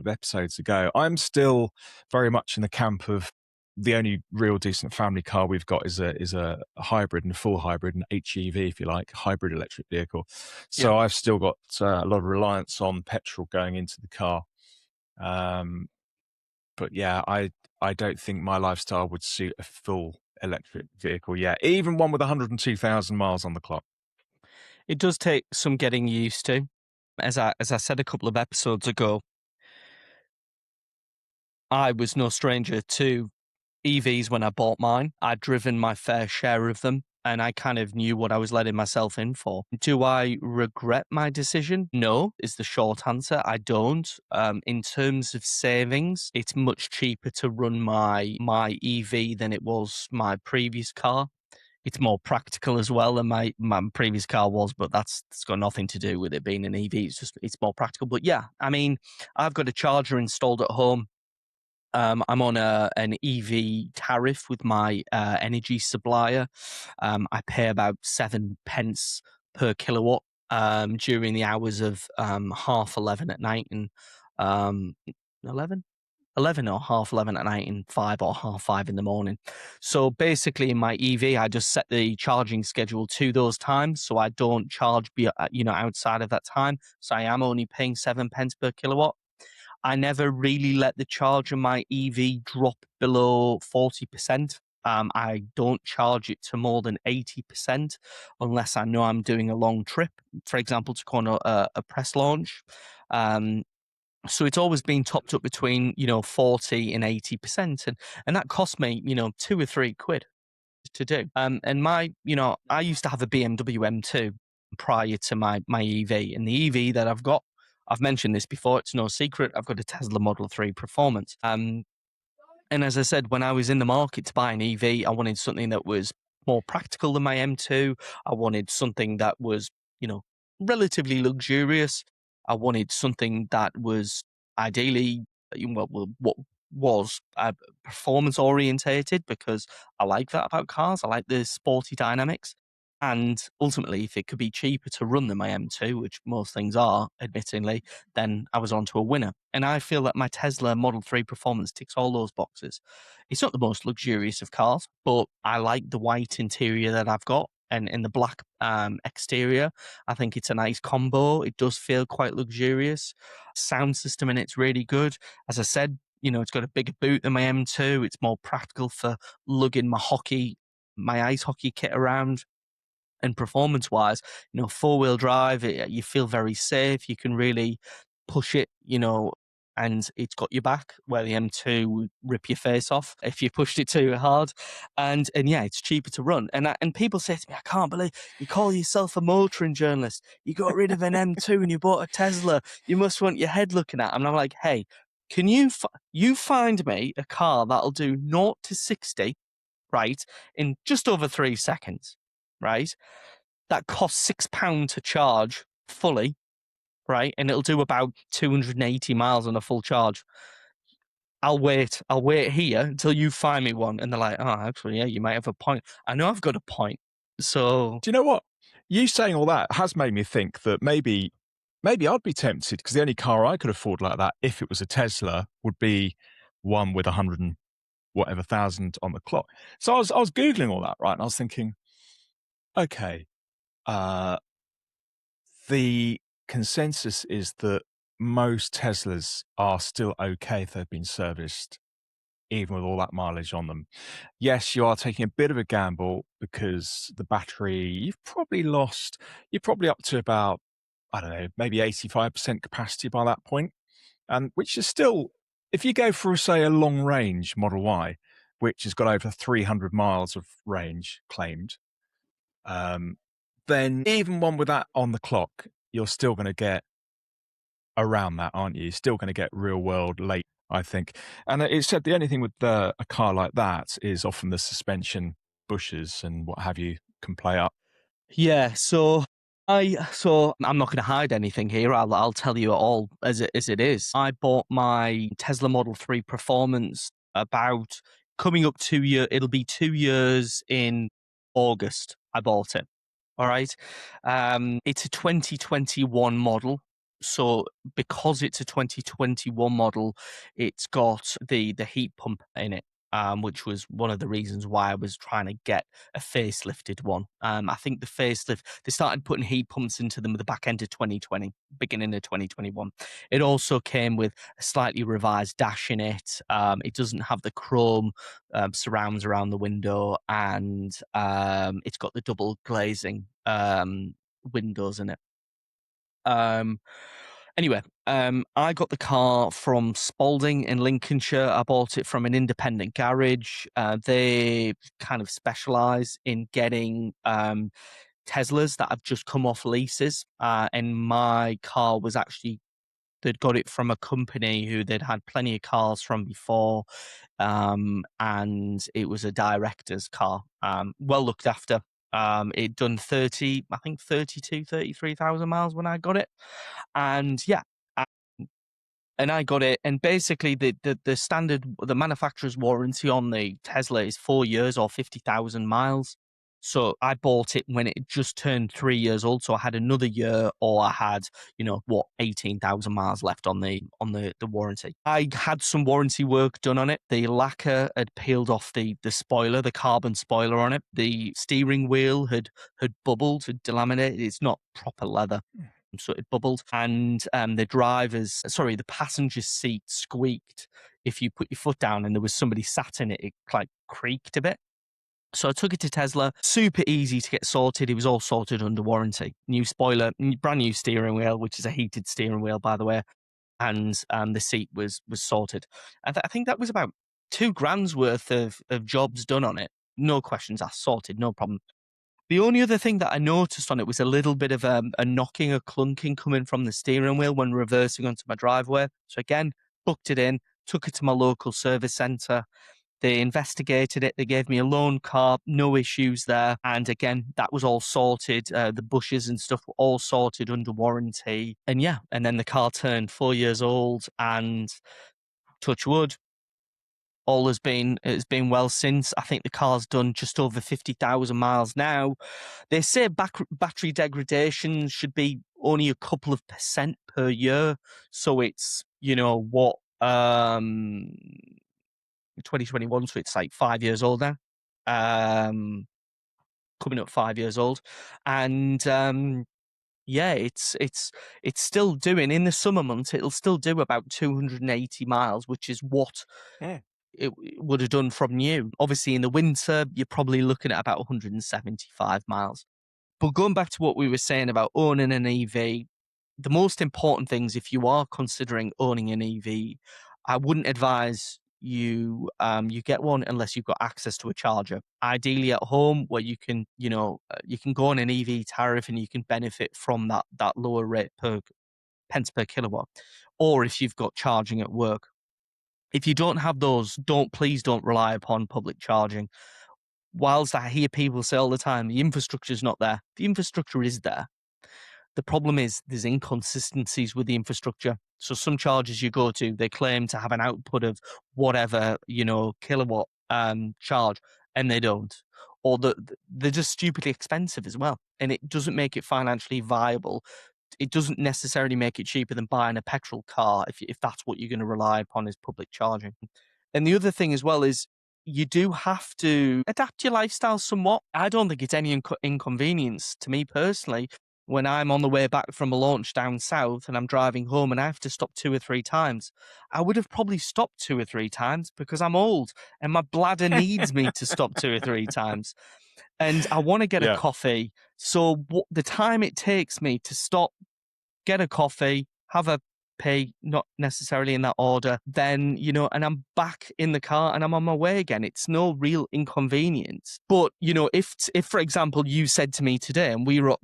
episodes ago. I'm still very much in the camp of the only real decent family car we've got is a hybrid and full hybrid, an HEV, if you like, hybrid electric vehicle. Yeah. So I've still got a lot of reliance on petrol going into the car. But yeah, I don't think my lifestyle would suit a full electric vehicle yet, even one with 102,000 miles on the clock. It does take some getting used to. As I said a couple of episodes ago, I was no stranger to EVs when I bought mine. I'd driven my fair share of them and I kind of knew what I was letting myself in for. Do I regret my decision? No, is the short answer. I don't. In terms of savings, it's much cheaper to run my EV than it was my previous car. It's more practical as well than my previous car was, but it's got nothing to do with it being an EV. It's more practical. But yeah, I mean, I've got a charger installed at home. I'm on an EV tariff with my energy supplier. I pay about 7 pence per kilowatt during the hours of 11:30 at night and 11? 11 or 11:30 at night and 5 or 5:30 in the morning. So basically, in my EV, I just set the charging schedule to those times, so I don't charge outside of that time. So I am only paying 7 pence per kilowatt. I never really let the charge of my EV drop below 40%. I don't charge it to more than 80% unless I know I'm doing a long trip, for example, to go on a press launch. Um, so it's always been topped up between 40 and 80%, and that cost me 2 or 3 quid to do. And I used to have a BMW M2 prior to my EV, and the EV that I've got, I've mentioned this before, it's no secret, I've got a Tesla Model 3 Performance. And as I said, when I was in the market to buy an EV, I wanted something that was more practical than my M2. I wanted something that was, relatively luxurious. I wanted something that was ideally, what was performance orientated, because I like that about cars. I like the sporty dynamics. And ultimately, if it could be cheaper to run than my M2, which most things are, admittingly, then I was onto a winner. And I feel that my Tesla Model 3 Performance ticks all those boxes. It's not the most luxurious of cars, but I like the white interior that I've got and in the black exterior. I think it's a nice combo. It does feel quite luxurious. Sound system in it's really good. As I said, it's got a bigger boot than my M2. It's more practical for lugging my ice hockey kit around. And performance wise, 4-wheel drive, you feel very safe. You can really push it, and it's got your back, where the M2 would rip your face off if you pushed it too hard. And yeah, it's cheaper to run. And people say to me, I can't believe you call yourself a motoring journalist. You got rid of an M2 and you bought a Tesla. You must want your head looking at. And I'm like, hey, can you find me a car that'll do 0 to 60, right, in just over 3 seconds, right? That costs £6 to charge fully, right? And it'll do about 280 miles on a full charge. I'll wait. I'll wait here until you find me one. And they're like, oh, actually, yeah, you might have a point. I know I've got a point. So Do you know what? You saying all that has made me think that maybe I'd be tempted, because the only car I could afford like that, if it was a Tesla, would be one with 100 and whatever thousand on the clock. So I was Googling all that, right? And I was thinking, okay, uh, the consensus is that most Teslas are still okay if they've been serviced, even with all that mileage on them. Yes, you are taking a bit of a gamble because the battery, you're probably up to about, I don't know, maybe 85% capacity by that point. And which is still, if you go for, say, a long range Model Y, which has got over 300 miles of range claimed, then even one with that on the clock, you're still going to get around that, aren't you? You're still going to get real world late, I think. And it said the only thing with a car like that is often the suspension bushes and what have you can play up. yeah, so So I'm not going to hide anything here. I'll tell you it all as it is. I bought my Tesla Model 3 Performance about coming up 2 year. It'll be 2 years in August. I bought it. All right. It's a 2021 model. So because it's a 2021 model, it's got the heat pump in it. Which was one of the reasons why I was trying to get a facelifted one. I think the facelift, they started putting heat pumps into them at the back end of 2020, beginning of 2021. It also came with a slightly revised dash in it. It doesn't have the chrome surrounds around the window, and it's got the double glazing windows in it. Um, Anyway, I got the car from Spalding in Lincolnshire. I bought it from an independent garage. They kind of specialize in getting Teslas that have just come off leases. And my car was actually, they'd got it from a company who they'd had plenty of cars from before. And it was a director's car, well looked after. It done 30, I think 33,000 miles when I got it. And yeah, and I got it. And basically, the standard, the manufacturer's warranty on the Tesla is 4 years or 50,000 miles. So I bought it when it just turned 3 years old. So I had another year, or I had, 18,000 miles left on the warranty. I had some warranty work done on it. The lacquer had peeled off the spoiler, the carbon spoiler on it. The steering wheel had bubbled, had delaminated. It's not proper leather, so it bubbled. And the passenger seat squeaked if you put your foot down and there was somebody sat in it. It like creaked a bit. So I took it to Tesla. Super easy to get sorted. It was all sorted under warranty. New spoiler, brand new steering wheel, which is a heated steering wheel, by the way. And the seat was sorted. I think that was about £2,000 worth of jobs done on it. No questions asked, sorted, no problem. The only other thing that I noticed on it was a little bit of a knocking, a clunking coming from the steering wheel when reversing onto my driveway. So again, booked it in, took it to my local service centre. They investigated it. They gave me a loan car, no issues there. And again, that was all sorted. The bushes and stuff were all sorted under warranty. And yeah, and then the car turned 4 years old, and touch wood, all has been well since. I think the car's done just over 50,000 miles now. They say battery degradation should be only a couple of percent per year. So it's, 2021, so it's like 5 years old now. Coming up 5 years old. And yeah, it's still doing, in the summer months, it'll still do about 280 miles, which is what it would have done from new. Obviously, in the winter, you're probably looking at about 175 miles. But going back to what we were saying about owning an EV, the most important things, if you are considering owning an EV, I wouldn't advise you get one unless you've got access to a charger. Ideally at home, where you can you can go on an EV tariff and you can benefit from that lower rate per pence per kilowatt, or if you've got charging at work. If you don't have those, please don't rely upon public charging. Whilst I hear people say all the time, the infrastructure is not there. The infrastructure is there. The problem is there's inconsistencies with the infrastructure. So some chargers you go to, they claim to have an output of whatever, kilowatt charge, and they don't. Or they're just stupidly expensive as well. And it doesn't make it financially viable. It doesn't necessarily make it cheaper than buying a petrol car if that's what you're going to rely upon is public charging. And the other thing as well is you do have to adapt your lifestyle somewhat. I don't think it's any inconvenience to me personally when I'm on the way back from a launch down south and I'm driving home and I have to stop 2 or 3 times. I would have probably stopped 2 or 3 times because I'm old and my bladder needs me to stop 2 or 3 times. And I want to get a coffee. So the time it takes me to stop, get a coffee, have a pee, not necessarily in that order, then, and I'm back in the car and I'm on my way again. It's no real inconvenience. But, if for example, you said to me today and we were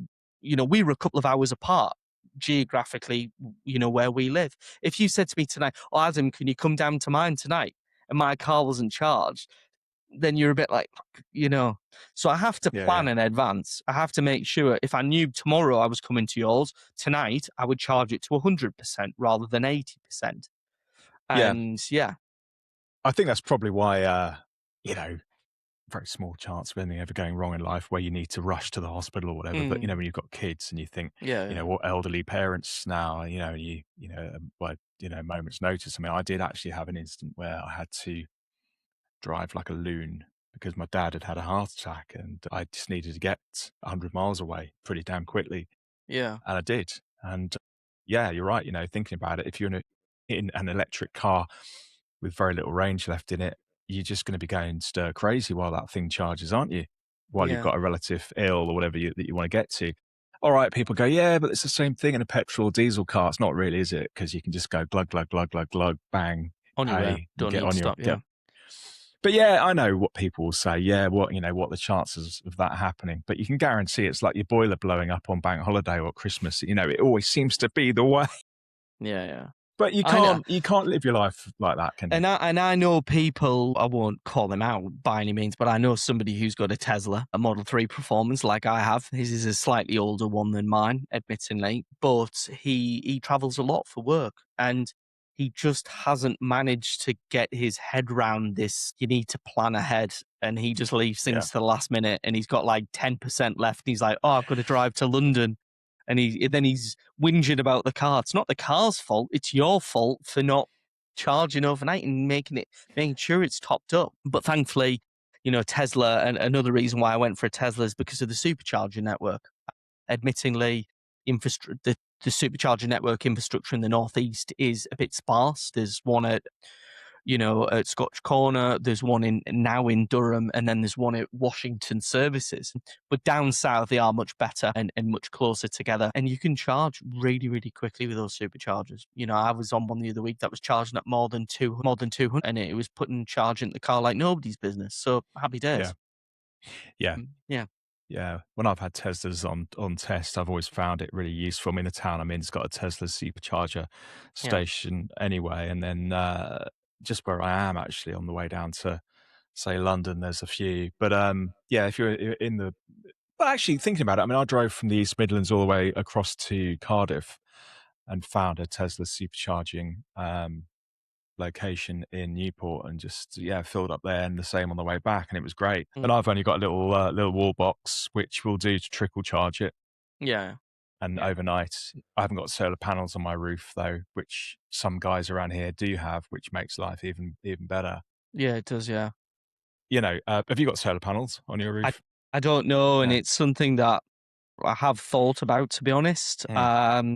a couple of hours apart geographically, where we live. If you said to me tonight, "Oh, Adam, can you come down to mine tonight?" and my car wasn't charged, then you're a bit like, you know. So I have to Yeah, plan yeah. in advance. I have to make sure if I knew tomorrow I was coming to yours, tonight I would charge it to 100% rather than 80%. Yeah. And yeah, I think that's probably why, you know, very small chance of anything ever going wrong in life where you need to rush to the hospital or whatever. But, mm, when you've got kids and you think, yeah, yeah, what elderly parents now, by, moment's notice. I mean, I did actually have an instant where I had to drive like a loon because my dad had had a heart attack and I just needed to get 100 miles away pretty damn quickly. yeah, And I did. And yeah, you're right. Thinking about it, if you're in an electric car with very little range left in it, you're just going to be going stir crazy while that thing charges, aren't you? While you've yeah, got a relative ill or whatever that you want to get to. All right, people go, yeah, but it's the same thing in a petrol or diesel car. It's not really, is it? Because you can just go glug, glug, glug, glug, glug, bang, on your way. pay, and Don't get need to on your stop. get. Yeah, But yeah, I know what people will say. Yeah, what the chances of that happening? But you can guarantee it's like your boiler blowing up on bank holiday or Christmas. It always seems to be the way. yeah, yeah. But you I know. can't live your life like that, can you? And I know people, I won't call them out by any means, but I know somebody who's got a Tesla, a Model 3 Performance like I have. His is a slightly older one than mine, admittingly, but he travels a lot for work and he just hasn't managed to get his head round this. You need to plan ahead, and he just leaves Yeah, things to the last minute, and he's got like 10% left. And he's like, "Oh, I've got to drive to London." And he's whinging about the car. It's not the car's fault. It's your fault for not charging overnight and making sure it's topped up. But thankfully, Tesla, and another reason why I went for a Tesla is because of the supercharger network. Admittingly, the supercharger network infrastructure in the northeast is a bit sparse. There's one at Scotch Corner. There's one now in Durham, and then there's one at Washington Services. But down south, they are much better and much closer together. And you can charge really, really quickly with those superchargers. I was on one the other week that was charging at more than 200, and it was putting charge in the car like nobody's business. So happy yeah, days. yeah. Yeah, Yeah, when I've had Teslas on test, I've always found it really useful. I mean, the town I'm in's got a Tesla supercharger yeah, station anyway, and then just where I am actually on the way down to say London, there's a few. But yeah, if you're in the well, actually thinking about it, I mean, I drove from the East Midlands all the way across to Cardiff and found a Tesla supercharging location in Newport and just filled up there and the same on the way back and it was great. And mm, I've only got a little wall box which will do to trickle charge it yeah, and yeah, overnight. I haven't got solar panels on my roof though, which some guys around here do have, which makes life even better. yeah. It does. Yeah, Have you got solar panels on your I roof? I don't know, and Yeah. it's something that I have thought about, to be honest. Mm.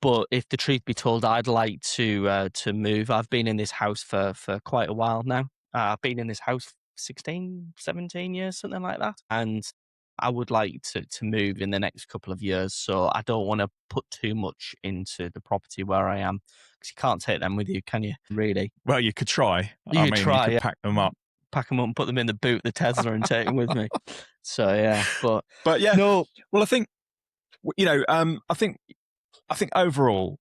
But if the truth be told, I'd like to move. I've been in this house for quite a while now. I've been in this house 16, 17 years, something like that. And I would like to move in the next couple of years. So I don't want to put too much into the property where I am because you can't take them with you, can you? Really? Well, you could try. I You mean, you try, could yeah. pack them up. Pack them up and put them in the boot of the Tesla and take them with me. So yeah, but But yeah, no, well, I think I think overall,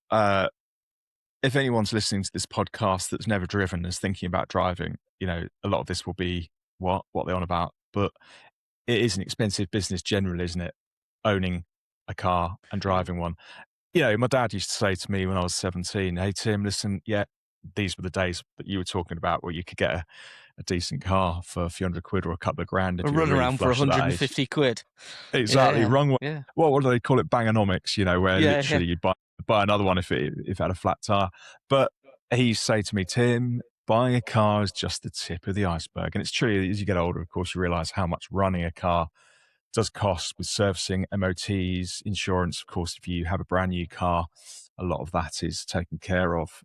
if anyone's listening to this podcast that's never driven, is thinking about driving, a lot of this will be what they're on about. But it is an expensive business generally, isn't it? Owning a car and mm, driving one. My dad used to say to me when I was 17, "Hey Tim, listen, yeah, these were the days that you were talking about where you could get a decent car for a few hundred quid or a couple of grand a if you were run really around for flush at that age." 150 quid. Yeah, Exactly. yeah, Wrong one. yeah, Well, what do they call it? Bangonomics, where yeah, yeah. literally you'd buy another one if it had a flat tire. But he used to say to me, Tim, buying a car is just the tip of the iceberg. And it's true, as you get older, of course, you realize how much running a car does cost with servicing, MOTs, insurance. Of course, if you have a brand new car, a lot of that is taken care of.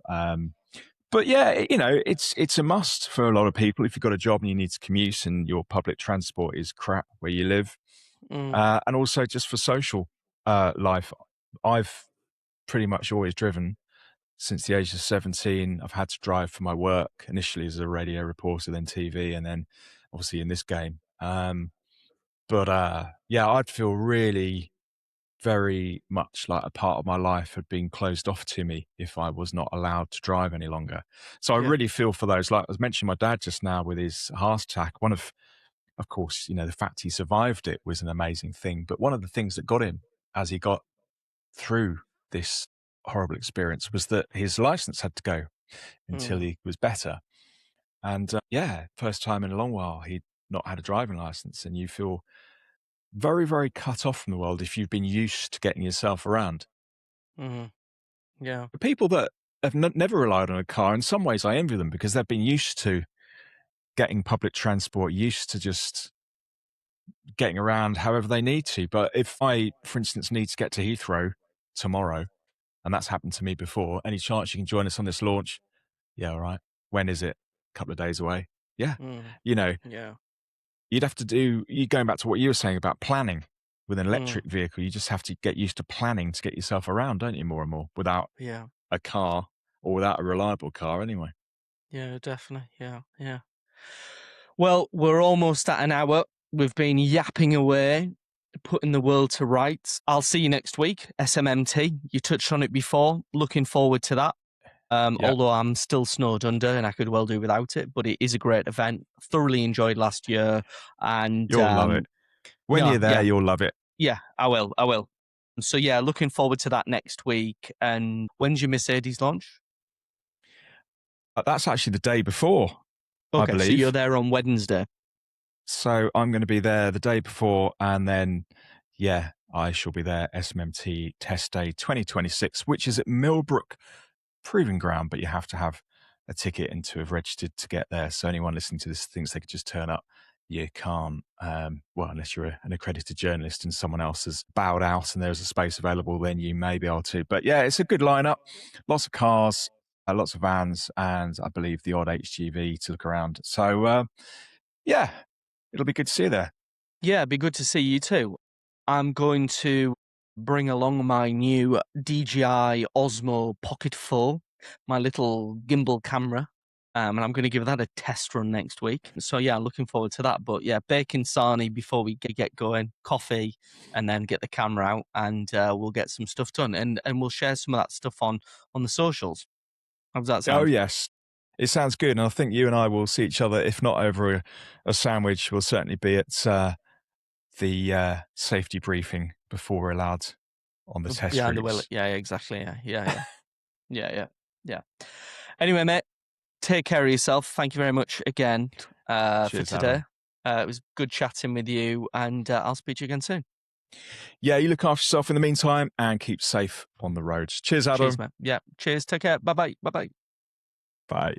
But yeah, it's a must for a lot of people. If you've got a job and you need to commute and your public transport is crap where you live, Mm, and also just for social life. I've pretty much always driven since the age of 17. I've had to drive for my work, initially as a radio reporter, then TV, and then obviously in this game. But yeah, I'd feel really very much like a part of my life had been closed off to me if I was not allowed to drive any longer. So I Yeah. really feel for those. Like I was mentioning my dad just now with his heart attack. Of course, the fact he survived it was an amazing thing. But one of the things that got him as he got through this horrible experience was that his license had to go until Mm, he was better. And first time in a long while he'd not had a driving license, and you feel very, very cut off from the world if you've been used to getting yourself around. mhm. Yeah. The people that have never relied on a car, in some ways I envy them because they've been used to getting public transport, used to just getting around however they need to. But if I, for instance, need to get to Heathrow tomorrow, and that's happened to me before, any chance you can join us on this launch? Yeah, all right. When is it? A couple of days away. Yeah. Mm, You know, yeah. you'd have to do, you going back to what you were saying about planning with an Mm, electric vehicle, you just have to get used to planning to get yourself around, don't you, more and more, without yeah. a car or without a reliable car anyway. Yeah, definitely. Yeah. Yeah. Well, we're almost at an hour. We've been yapping away, putting the world to rights. I'll see you next week. SMMT. You touched on it before. Looking forward to that. Yeah, Although I'm still snowed under and I could well do without it, but it is a great event. Thoroughly enjoyed last year, and you'll love it. When yeah, you're there, yeah, you'll love it. yeah. I will. I will. So yeah, looking forward to that next week. And when's your Mercedes launch? That's actually the day before, I Okay, so you're believe. there on Wednesday. So I'm going to be there the day before, and then, yeah, I shall be there SMMT Test Day 2026, which is at Millbrook Proving Ground, but you have to have a ticket and to have registered to get there. So anyone listening to this thinks they could just turn up. You can't. Well, unless you're an accredited journalist and someone else has bowed out and there's a space available, then you may be able to. But yeah, it's a good lineup. Lots of cars, lots of vans, and I believe the odd HGV to look around. So yeah, it'll be good to see you there. Yeah, it'd be good to see you too. I'm going to bring along my new DJI Osmo Pocket 4, my little gimbal camera, and I'm going to give that a test run next week. So yeah, looking forward to that. But yeah, bacon sarnie before we get going, coffee, and then get the camera out, and we'll get some stuff done, and we'll share some of that stuff on the socials. How does that Oh, sound? yes. It sounds good. And I think you and I will see each other, if not over a sandwich, we'll certainly be at the safety briefing before we're allowed on the test Yeah, and the will. routes. Yeah, yeah, exactly. Yeah. Yeah. Anyway, mate, take care of yourself. Thank you very much again for Cheers, today. Adam. It was good chatting with you, and I'll speak to you again soon. Yeah, you look after yourself in the meantime and keep safe on the roads. Cheers, Cheers, Adam. man. Yeah, cheers. Take care. Bye bye. Bye bye. Bye.